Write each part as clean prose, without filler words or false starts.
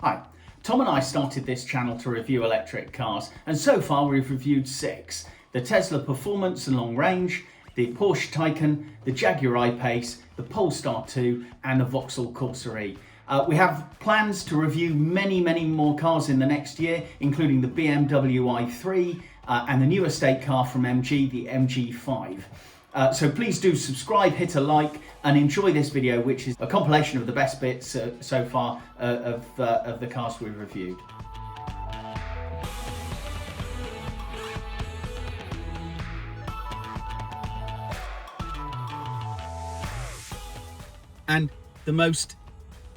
Hi, Tom and I started this channel to review electric cars, and so far we've reviewed 6. The Tesla Performance and Long Range, the Porsche Taycan, the Jaguar I-PACE, the Polestar 2 and the Vauxhall Corsa E. We have plans to review many more cars in the next year, including the BMW i3 and the new estate car from MG, the MG5. So please do subscribe, hit a like and enjoy this video, which is a compilation of the best bits so far of the cars we've reviewed. And the most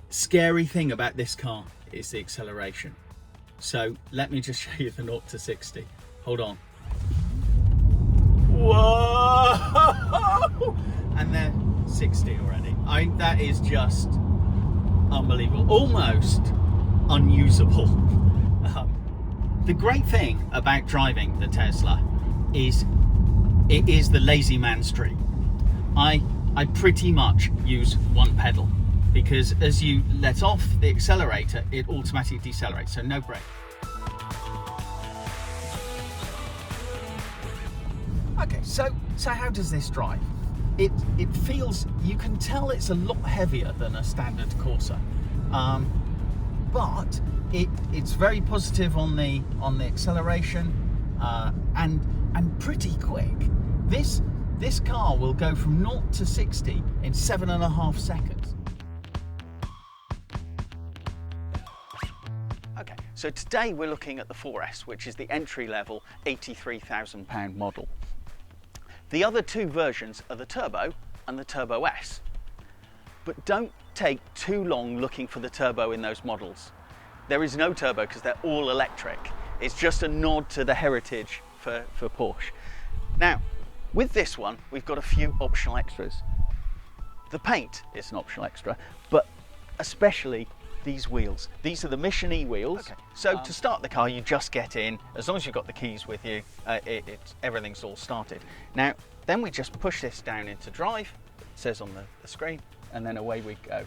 scary thing about this car is the acceleration. So let me just show you the 0 to 60. Hold on. Whoa! And then 60 already. That is just unbelievable, almost unusable. The great thing about driving the Tesla is it is the lazy man's dream. I pretty much use one pedal because as you let off the accelerator, it automatically decelerates, so no brake. Okay, so how does this drive? It feels, you can tell it's a lot heavier than a standard Corsa, but it's very positive on the acceleration and pretty quick. This car will go from 0 to 60 in 7.5 seconds. Okay, so today we're looking at the 4S, which is the entry-level £83,000 model. The other two versions are the Turbo and the Turbo S. But don't take too long looking for the Turbo in those models. There is no Turbo because they're all electric. It's just a nod to the heritage for Porsche. Now, with this one, we've got a few optional extras. The paint is an optional extra, but especially these wheels. These are the Mission E wheels. Okay. So to start the car, you just get in. As long as you've got the keys with you, everything's all started. Now, then we just push this down into drive, it says on the screen, and then away we go.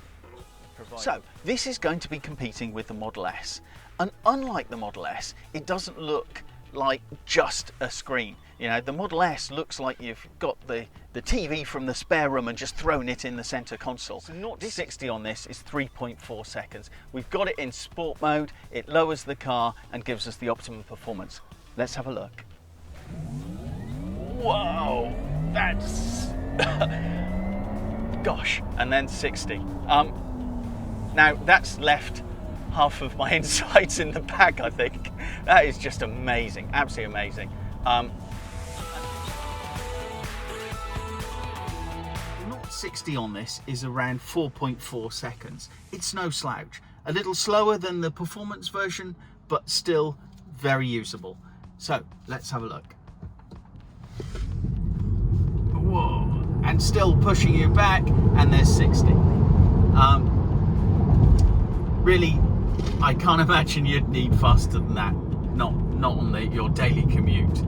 So this is going to be competing with the Model S. And unlike the Model S, it doesn't look like just a screen. You know, the Model S looks like you've got the TV from the spare room and just thrown it in the center console. So 0 to 60 on this is 3.4 seconds. We've got it in sport mode. It lowers the car and gives us the optimum performance. Let's have a look. Whoa, that's gosh, and then 60. Now that's left half of my insides in the bag, I think. That is just amazing, absolutely amazing. 60 on this is around 4.4 seconds. It's no slouch. A little slower than the performance version, but still very usable. So let's have a look. Whoa, and still pushing you back, and there's 60. Really, I can't imagine you'd need faster than that, not on your daily commute.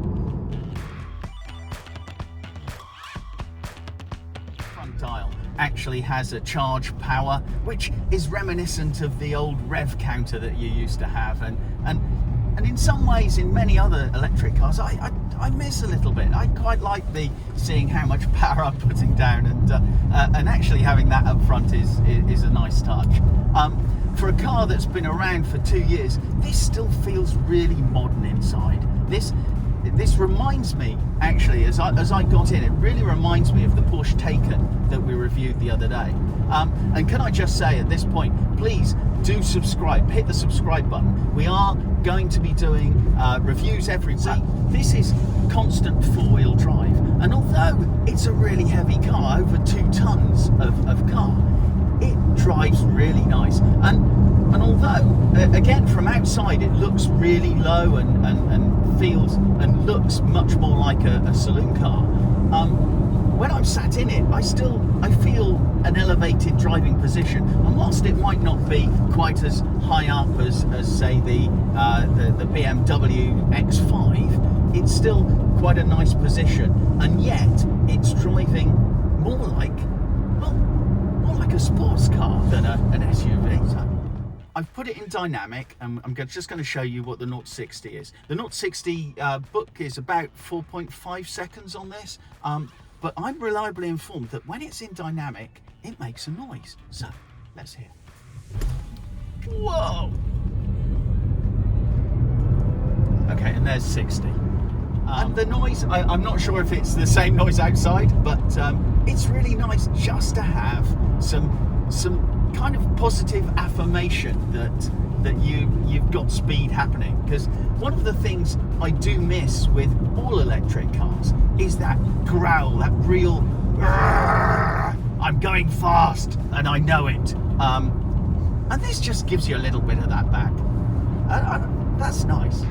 Dial actually has a charge power, which is reminiscent of the old rev counter that you used to have, and in some ways, in many other electric cars, I miss a little bit. I quite like seeing how much power I'm putting down, and actually having that up front is a nice touch. For a car that's been around for 2 years, this still feels really modern inside. This reminds me, actually, as I got in, it really reminds me of the Porsche Taycan that we reviewed the other day. And can I just say at this point, please do subscribe, hit the subscribe button. We are going to be doing reviews every week. So this is constant 4-wheel drive. And although it's a really heavy car, over 2 tons of car, it drives really nice. And although, again, from outside, it looks really low and feels and looks much more like a saloon car, when I'm sat in it, I feel an elevated driving position. And whilst it might not be quite as high up as say the BMW X5, it's still quite a nice position. And yet, it's driving more like a sports car than an SUV. So I've put it in dynamic, and I'm just going to show you what the 0 to 60 is. The 0 to 60 book is about 4.5 seconds on this, but I'm reliably informed that when it's in dynamic, it makes a noise. So let's hear. Whoa! Okay, and there's 60. And the noise, I'm not sure if it's the same noise outside, but it's really nice just to have some kind of positive affirmation that you've got speed happening. Because one of the things I do miss with all electric cars is that growl, that real I'm going fast and I know it. And this just gives you a little bit of that back. That's nice.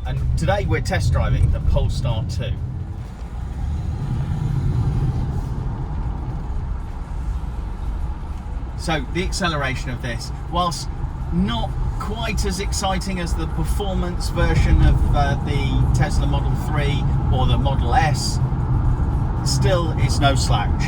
And today we're test driving the Polestar 2. So the acceleration of this, whilst not quite as exciting as the performance version of the Tesla Model 3 or the Model S, still is no slouch.